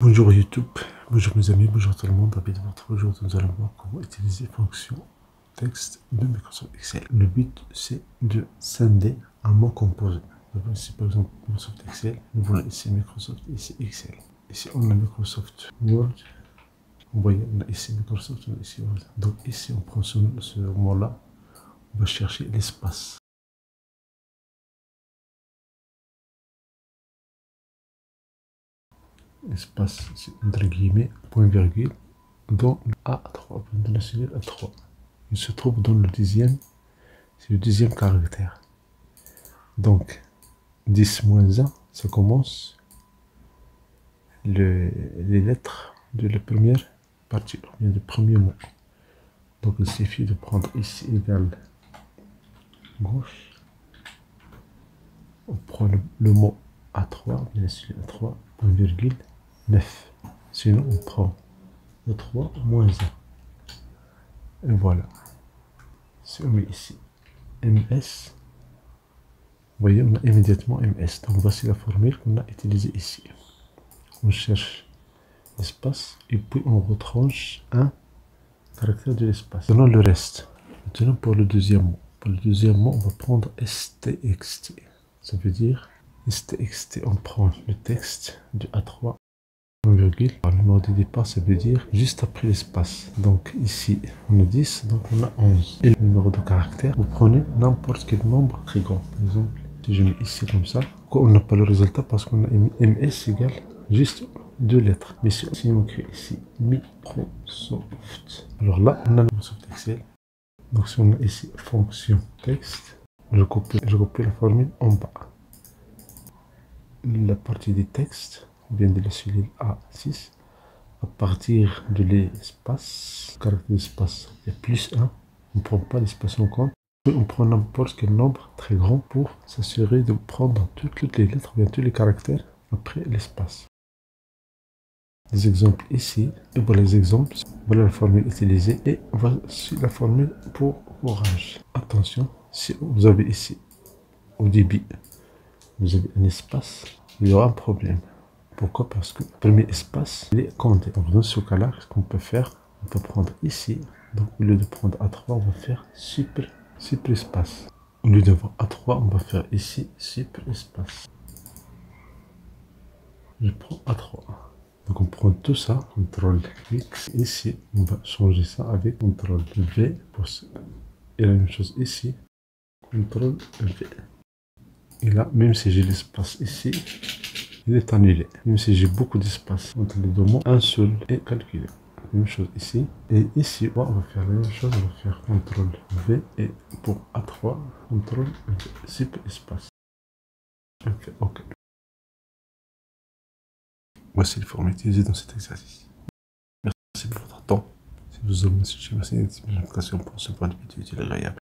Bonjour YouTube, bonjour mes amis, bonjour tout le monde. Aujourd'hui nous allons voir comment utiliser fonction texte de Microsoft Excel. Le but c'est de scinder un mot composé. Donc, ici par exemple Microsoft Excel, nous voulons ici Microsoft, ici Excel. Ici on a Microsoft Word, vous voyez on a ici Microsoft, on a ici Word. Donc ici on prend ce mot là, on va chercher l'espace. Espace, c'est entre guillemets, point virgule, dans le A3, dans la cellule A3. Il se trouve dans le dixième, c'est le dixième caractère. Donc, 10 moins 1, ça commence les lettres de la première partie, bien du premier mot. Donc, il suffit de prendre ici égal gauche. On prend le mot A3, bien sûr A3, point virgule, 9. Sinon, on prend le 3 moins 1. Et voilà. Si on met ici MS, vous voyez, on a immédiatement MS. Donc, voici la formule qu'on a utilisée ici. On cherche l'espace et puis on retranche un caractère de l'espace. Maintenant, le reste. Maintenant, pour le deuxième mot. Pour le deuxième mot, on va prendre STXT. Ça veut dire STXT. On prend le texte de A3. Virgule. Le numéro de départ, ça veut dire juste après l'espace. Donc ici, on a 10, donc on a 11. Et le numéro de caractère, vous prenez n'importe quel nombre très grand. Par exemple, si je mets ici comme ça, on n'a pas le résultat parce qu'on a MS égale juste 2 lettres. Mais si on écrit ici Microsoft, alors là, on a Microsoft Excel. Donc si on a ici fonction texte, je copie la formule en bas. La partie des textes vient de la cellule A6. À partir de l'espace, caractère d'espace, il y a plus 1. On ne prend pas l'espace en compte. On prend n'importe quel nombre très grand pour s'assurer de prendre toutes les lettres, bien tous les caractères après l'espace. Les exemples ici, et pour les exemples, voilà la formule utilisée et voici la formule pour Orange. Attention, si vous avez ici au début, vous avez un espace, il y aura un problème. Pourquoi? Parce que le premier espace, il est compté. Donc dans ce cas-là, ce qu'on peut faire, on peut prendre ici. Donc au lieu de prendre A3, on va faire super espace. Au lieu d'avoir A3, on va faire ici super espace. Je prends A3. Donc on prend tout ça, CTRL X. Ici, on va changer ça avec CTRL V. Et la même chose ici, CTRL V. Et là, même si j'ai l'espace ici, il est annulé. Même si j'ai beaucoup d'espace entre les deux mots, un seul est calculé. Même chose ici. Et ici, on va faire la même chose. On va faire CTRL V et pour A3, CTRL V. Super espace. On fait OK. Voici les formes utilisées dans cet exercice. Merci pour votre temps. Si vous avez une merci pour cette notification pour ce point de vidéo utile et agréable.